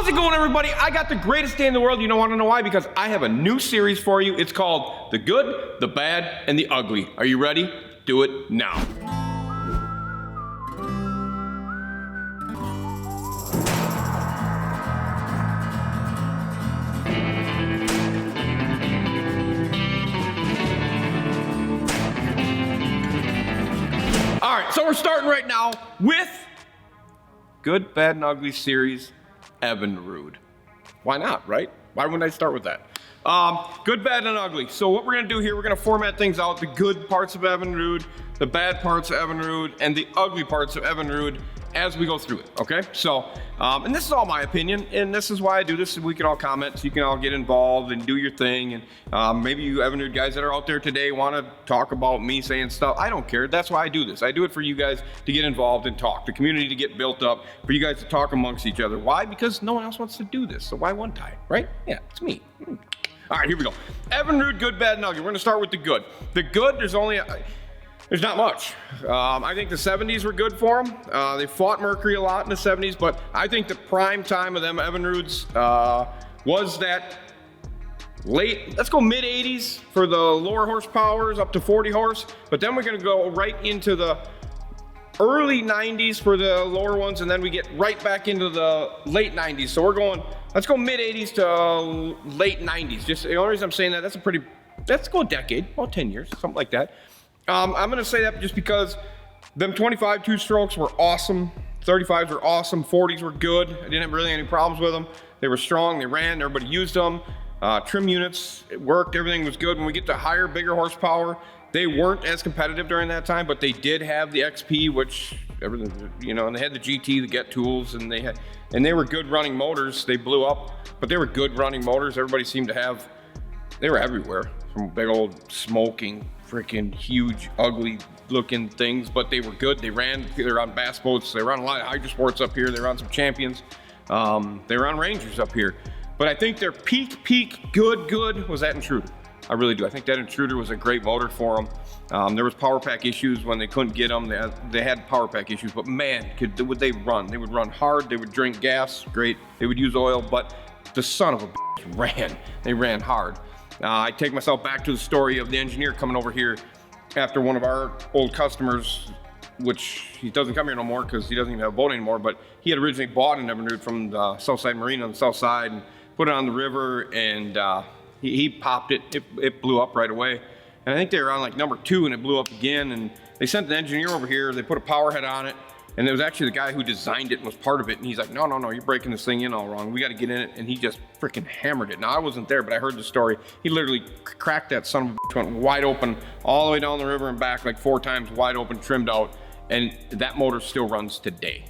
How's it going, everybody? I got the greatest day in the world. You don't want to know why? Because I have a new series for you. It's called The Good, The Bad, and The Ugly. Are you ready? Do it now. All right, so we're starting right now with Good, Bad, and Ugly series, Evinrude. Why not, right? Why wouldn't I start with that? Good, bad, and ugly. So what we're gonna do here, we're gonna format things out, the good parts of Evinrude, the bad parts of Evinrude, and the ugly parts of Evinrude as we go through it, okay? So, and this is all my opinion, and this is why I do this, so we can all comment, so you can all get involved and do your thing, and maybe you Evinrude guys that are out there today wanna talk about me saying stuff. I don't care, that's why I do this. I do it for you guys to get involved and talk, the community to get built up, for you guys to talk amongst each other. Why? Because no one else wants to do this, so why wouldn't I, right? Yeah, it's me. All right, here we go. Evinrude, good, bad, and ugly. We're gonna start with the good. The good, there's not much. I think the 70s were good for them. They fought Mercury a lot in the 70s, but I think the prime time of them Evinrudes was that late, let's go mid 80s for the lower horsepowers up to 40 horse, but then we're gonna go right into the early 90s for the lower ones, and then we get right back into the late 90s. So we're going, let's go mid 80s to late 90s. Just the only reason I'm saying that, let's go a decade, about 10 years, something like that. I'm gonna say that just because them 25 two-strokes were awesome, 35s were awesome, 40s were good. I didn't have really any problems with them. They were strong, they ran, everybody used them. Trim units, it worked, everything was good. When we get to higher, bigger horsepower, they weren't as competitive during that time, but they did have the XP, which everything, you know, and they had the GT, the Get Tools, and they were good running motors. They blew up, but they were good running motors. Everybody seemed to have, they were everywhere, from big old smoking, freaking huge, ugly looking things, but they were good. They were on bass boats. They were on a lot of hydro sports up here. They were on some champions. They were on Rangers up here. But I think their peak good was that Intruder. I really do. I think that Intruder was a great motor for them. There was power pack issues when they couldn't get them. They had power pack issues, but man, would they run. They would run hard. They would drink gas, great. They would use oil, but the son of a bitch ran. They ran hard. I take myself back to the story of the engineer coming over here after one of our old customers, which he doesn't come here no more because he doesn't even have a boat anymore, but he had originally bought an Evinrude from the Southside Marine on the south side and put it on the river, and he popped it. It blew up right away. And I think they were on like number 2 and it blew up again, and they sent the engineer over here. They put a power head on it, and it was actually the guy who designed it and was part of it, and he's like, no, you're breaking this thing in all wrong. We got to get in it, and he just freaking hammered it. Now, I wasn't there, but I heard the story. He literally cracked that son of a bitch, went wide open all the way down the river and back like 4 times, wide open, trimmed out, and that motor still runs today.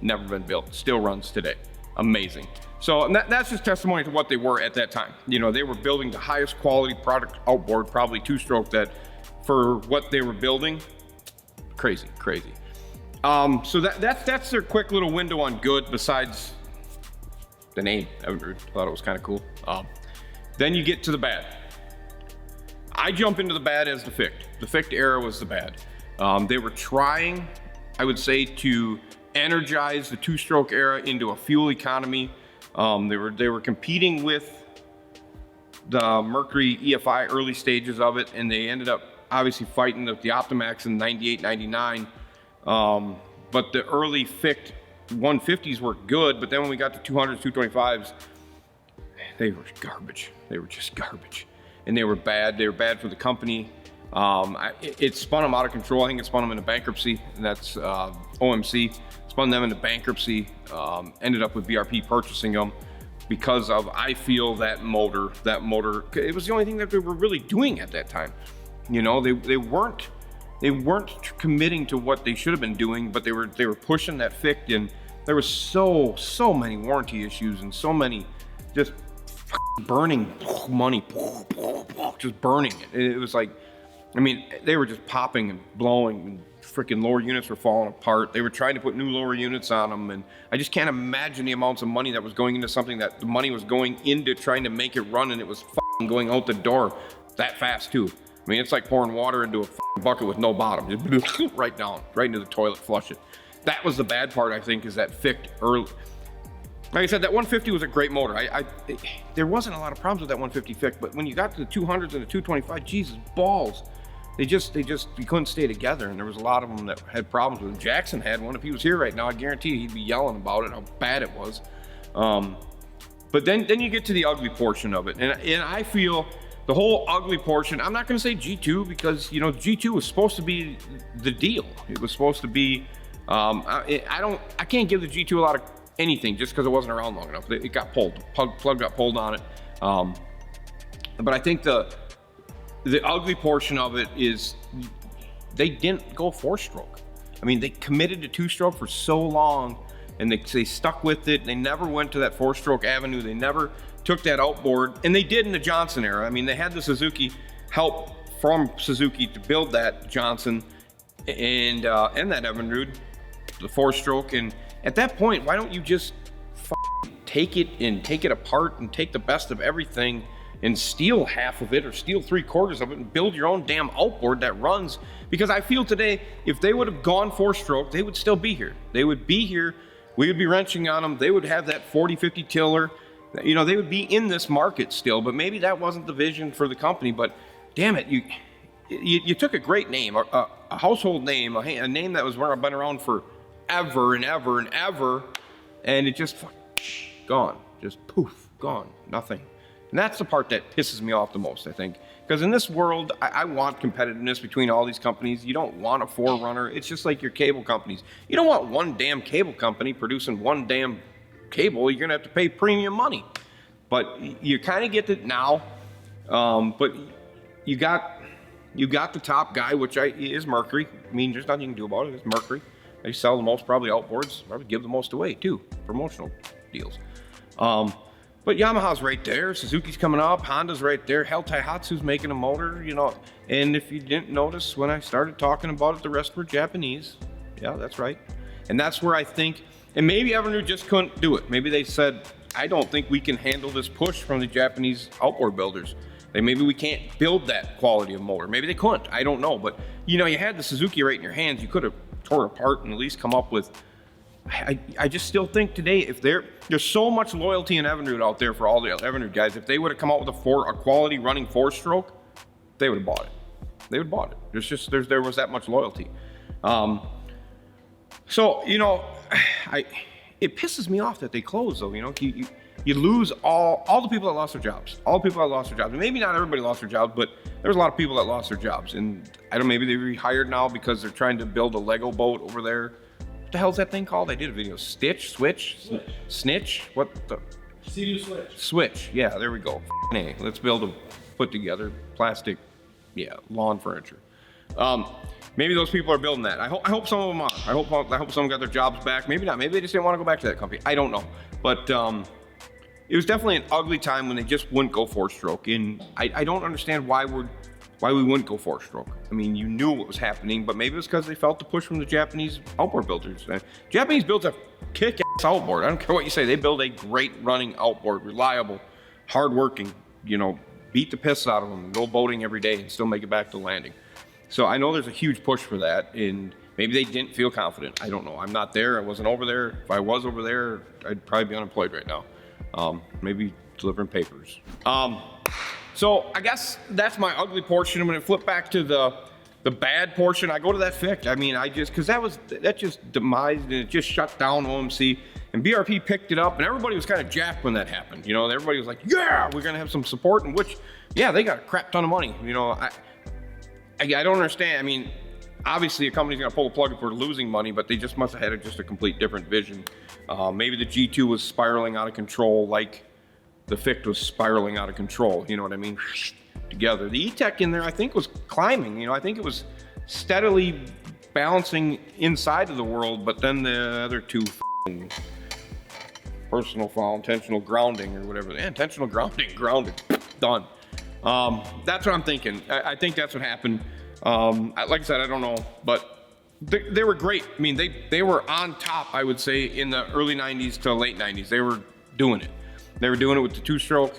Never been built, still runs today. Amazing. So and that's just testimony to what they were at that time. You know, they were building the highest quality product outboard, probably two-stroke, that for what they were building, crazy. So that's their quick little window on good, besides the name. I thought it was kind of cool. Then you get to the bad. I jump into the bad as the Ficht. The Ficht era was the bad. They were trying, I would say, to energize the two-stroke era into a fuel economy. They were competing with the Mercury EFI early stages of it, and they ended up obviously fighting the Optimax in 98, 99. But the early Ficht 150s were good, but then when we got to 200s, 225s, they were garbage. They were just garbage. And they were bad. They were bad for the company. It spun them out of control. I think it spun them into bankruptcy, and that's OMC. Spun them into bankruptcy, ended up with BRP purchasing them because of, I feel, that motor, it was the only thing that they were really doing at that time. You know, they weren't committing to what they should have been doing, but they were pushing that Ficht, and there was so many warranty issues and so many just burning money, just burning it. It was like, I mean, they were just popping and blowing, and freaking lower units were falling apart. They were trying to put new lower units on them, and I just can't imagine the amounts of money that was going into something that the money was going into trying to make it run, and it was going out the door that fast too. I mean, it's like pouring water into a bucket with no bottom, just right down, right into the toilet, flush it. That was the bad part, I think, is that Ficht early. like I said, that 150 was a great motor. There wasn't a lot of problems with that 150 Fick, but when you got to the 200s and the 225, Jesus balls, you couldn't stay together, and there was a lot of them that had problems with them. Jackson had one. If he was here right now, I guarantee he'd be yelling about it, how bad it was. But then you get to the ugly portion of it, and I feel the whole ugly portion, I'm not going to say G2 because, you know, G2 was supposed to be the deal. It was supposed to be, I can't give the G2 a lot of anything just because it wasn't around long enough. It got pulled, plug got pulled on it. But I think the ugly portion of it is they didn't go 4-stroke. I mean, they committed to 2-stroke for so long, and they stuck with it. They never went to that 4-stroke avenue. They never took that outboard, and they did in the Johnson era. I mean, they had the Suzuki help from Suzuki to build that Johnson and that Evinrude, the 4-stroke. And at that point, why don't you just take it apart and take the best of everything and steal half of it or steal 3/4 of it and build your own damn outboard that runs? Because I feel today, if they would have gone 4-stroke, they would still be here. They would be here. We would be wrenching on them. They would have that 40-50 tiller. You know, they would be in this market still, but maybe that wasn't the vision for the company. But damn it, you took a great name, a household name, a name that was been around for ever and ever and ever, and it just gone, just poof, gone, nothing. And that's the part that pisses me off the most, I think. Because in this world, I want competitiveness between all these companies. You don't want a forerunner. It's just like your cable companies. You don't want one damn cable company producing one damn cable. You're gonna have to pay premium money. But you kind of get it now. But you got the top guy, which is Mercury. I mean, there's nothing you can do about it. It's Mercury. They sell the most probably outboards. Probably give the most away too, promotional deals. But Yamaha's right there, Suzuki's coming up, Honda's right there, hell, Daihatsu's making a motor, you know. And if you didn't notice when I started talking about it, the rest were Japanese. Yeah, that's right. And that's where I think, and maybe Evinrude just couldn't do it. Maybe they said, I don't think we can handle this push from the Japanese outboard builders. Maybe we can't build that quality of motor. Maybe they couldn't, I don't know. But you know, you had the Suzuki right in your hands, you could have tore it apart and at least come up with, I just still think today, if there's so much loyalty in Evinrude out there for all the Evinrude guys, if they would have come out with a quality running 4-stroke, they would have bought it. They would have bought it. There was that much loyalty. So, you know, it pisses me off that they closed though, you know. You lose all the people that lost their jobs. All the people that lost their jobs. Maybe not everybody lost their jobs, but there was a lot of people that lost their jobs. And I don't know, maybe they rehired now because they're trying to build a Lego boat over there. What the hell's that thing called? I did a video. Snitch? What the? Sea-Doo Switch. Switch. Yeah, there we go. Hey, let's build a put together plastic, lawn furniture. Maybe those people are building that. I hope some of them are. I hope some got their jobs back. Maybe not. Maybe they just didn't want to go back to that company. I don't know. But it was definitely an ugly time when they just wouldn't go 4-stroke. And I don't understand why we wouldn't go 4-stroke. I mean, you knew what was happening, but maybe it was because they felt the push from the Japanese outboard builders. Japanese builds a kick-ass outboard. I don't care what you say. They build a great running outboard, reliable, hardworking, you know, beat the piss out of them and go boating every day and still make it back to landing. So I know there's a huge push for that, and maybe they didn't feel confident. I don't know. I'm not there. I wasn't over there. If I was over there, I'd probably be unemployed right now. Maybe delivering papers. So I guess that's my ugly portion. I'm gonna flip back to the bad portion. I go to that Fick. I mean, because that just demised and it just shut down OMC. And BRP picked it up, and everybody was kind of jacked when that happened. You know, everybody was like, yeah, we're gonna have some support, and which, yeah, they got a crap ton of money. You know, I don't understand. I mean, obviously a company's gonna pull the plug if we're losing money, but they just must have had just a complete different vision. Maybe the G2 was spiraling out of control like the Fick was spiraling out of control, you know what I mean? Together. The e-tec in there, I think, was climbing. You know, I think it was steadily balancing inside of the world, but then the other two personal foul, intentional grounding, or whatever. Intentional grounding, grounded, done. That's what I'm thinking. I think that's what happened. Like I said, I don't know, but they were great. I mean, they were on top, I would say, in the early 90s to late 90s. They were doing it. They were doing it with the 2-stroke,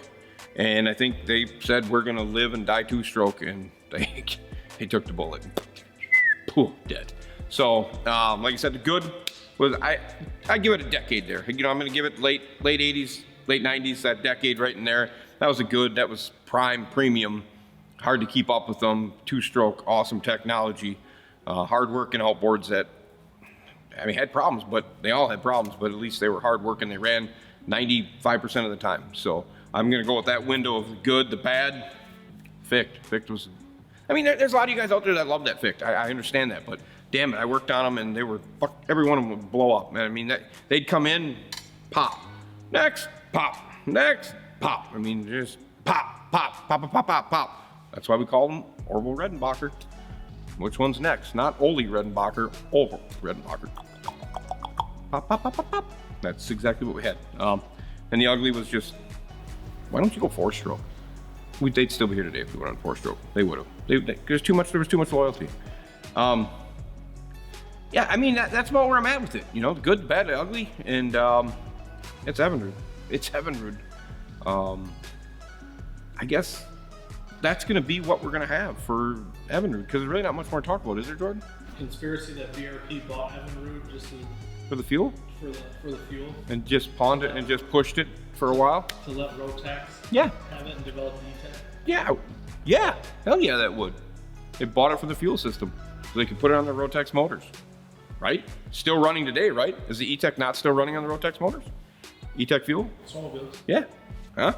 and I think they said, we're gonna live and die 2-stroke, and they took the bullet. Poof, dead. So, like I said, the good I give it a decade there. You know, I'm gonna give it late 80s, late 90s, that decade right in there. That was prime, premium, hard to keep up with them, two-stroke, awesome technology, hard-working outboards that, I mean, had problems, but they all had problems, but at least they were hard-working. They ran 95% of the time. So I'm gonna go with that window of the good, the bad. Ficht was, I mean, there's a lot of you guys out there that love that Ficht. I understand that, but damn it, I worked on them and they were, every one of them would blow up. I mean, they'd come in, pop, next, pop, next, pop. I mean, just pop, pop, pop, pop, pop, pop, pop. That's why we call them Orville Redenbacher. Which one's next? Not Ole Redenbacher, Orville Redenbacher. Pop, pop, pop, pop, pop. That's exactly what we had. And the ugly was just, why don't you go 4-stroke? They'd still be here today if we went on 4-stroke. They would have. There was too much loyalty. Yeah, I mean, that's about where I'm at with it. You know, the good, the bad, the ugly, and it's Evinrude. It's Evinrude. I guess that's going to be what we're going to have for Evinrude, because there's really not much more to talk about, is there, Jordan? Conspiracy that BRP bought Evinrude just for the fuel? For the fuel. And just pawned it and just pushed it for a while? To let Rotax have it and develop e-tec? Yeah. Hell yeah, that would. They bought it for the fuel system, so they could put it on their Rotax motors. Right? Still running today, right? Is the e-tec not still running on the Rotax motors? E-tec fuel? Snowmobiles. Yeah. Huh?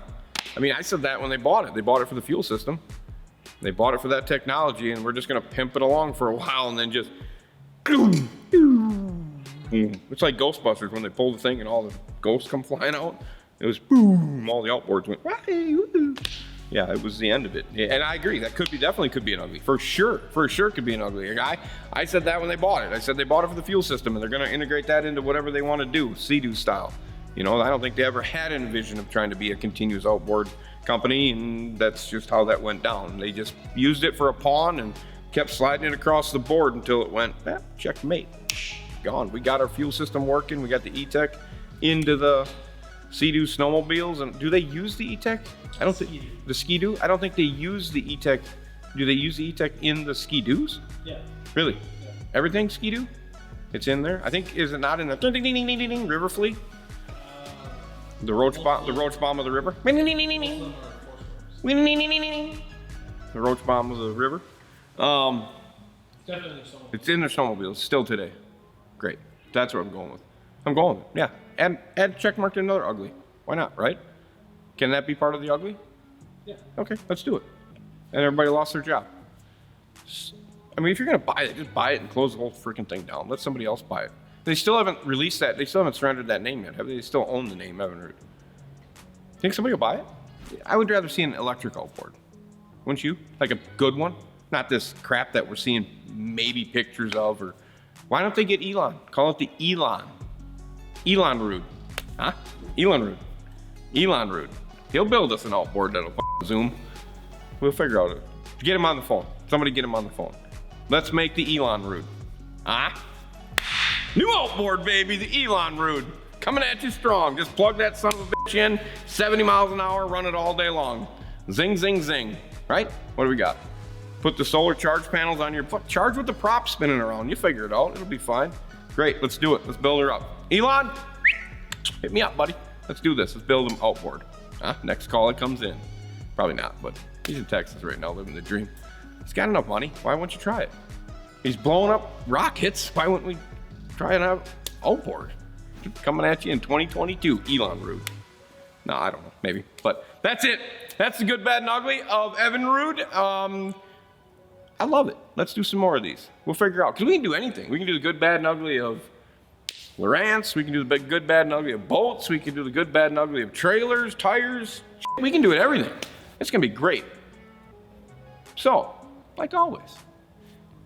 I mean, I said that when they bought it. They bought it for the fuel system. They bought it for that technology, and we're just gonna pimp it along for a while and then just it's like Ghostbusters when they pull the thing and all the ghosts come flying out. It was boom, all the outboards went, yeah, it was the end of it. Yeah, and I agree, that definitely could be an ugly. For sure could be an ugly. I said that when they bought it. I said they bought it for the fuel system and they're gonna integrate that into whatever they wanna do, Sea-Doo style. You know, I don't think they ever had a vision of trying to be a continuous outboard company, and that's just how that went down. They just used it for a pawn and kept sliding it across the board until it went, checkmate, gone. We got our fuel system working, we got the e-tec into the Sea-Doo snowmobiles. And do they use the e-tec? I don't think the Ski-Doo. I don't think they use the e-tec. Do they use the e-tec in the Ski-Doos? Yeah. Really? Yeah. Everything Ski-Doo? It's in there. I think, is it not in the ding, ding, ding, ding, ding, ding, river flea? The roach bomb of the river. The roach bomb of the river. It's in their snowmobiles still today. Great. That's what I'm going with. Yeah. Add check mark to another ugly. Why not, right? Can that be part of the ugly? Yeah. Okay, let's do it. And everybody lost their job. I mean, if you're gonna buy it, just buy it and close the whole freaking thing down. Let somebody else buy it. They still haven't released that. They still haven't surrendered that name yet, have they? They still own the name Evinrude. Think somebody will buy it? I would rather see an electric outboard. Wouldn't you? Like a good one? Not this crap that we're seeing maybe pictures of, or why don't they get Elon? Call it the Evinrude. Huh? Evinrude. He'll build us an outboard that'll zoom. We'll figure out it. Get him on the phone. Somebody get him on the phone. Let's make the Evinrude. Huh? New outboard, baby, the Evinrude. Coming at you strong. Just plug that son of a bitch in, 70 miles an hour, run it all day long. Zing, zing, zing. Right? What do we got? Put the solar charge panels on your, charge with the prop spinning around. You figure it out. It'll be fine. Great, let's do it. Let's build her up. Elon, hit me up, buddy. Let's do this. Let's build him outboard. Next call it comes in. Probably not, but he's in Texas right now, living the dream. He's got enough money. Why won't you try it? He's blowing up rockets. Why wouldn't we try it out outboard? Coming at you in 2022, Evinrude. No, I don't know, maybe. But that's it. That's the good, bad, and ugly of Evinrude. I love it. Let's do some more of these. We'll figure out, because we can do anything. We can do the good, bad, and ugly of Lowrance. We can do the good, bad, and ugly of boats. We can do the good, bad, and ugly of trailers, tires. We can do it everything. It's going to be great. So, like always,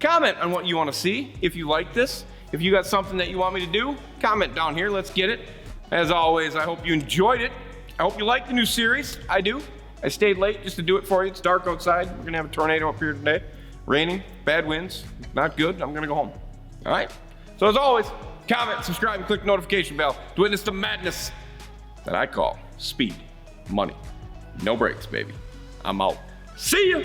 comment on what you want to see if you like this. If you got something that you want me to do, comment down here. Let's get it. As always, I hope you enjoyed it. I hope you like the new series. I do. I stayed late just to do it for you. It's dark outside. We're going to have a tornado up here today. Raining, bad winds, not good. I'm going to go home. All right? So as always, comment, subscribe, and click the notification bell to witness the madness that I call speed, money. No brakes, baby. I'm out. See ya!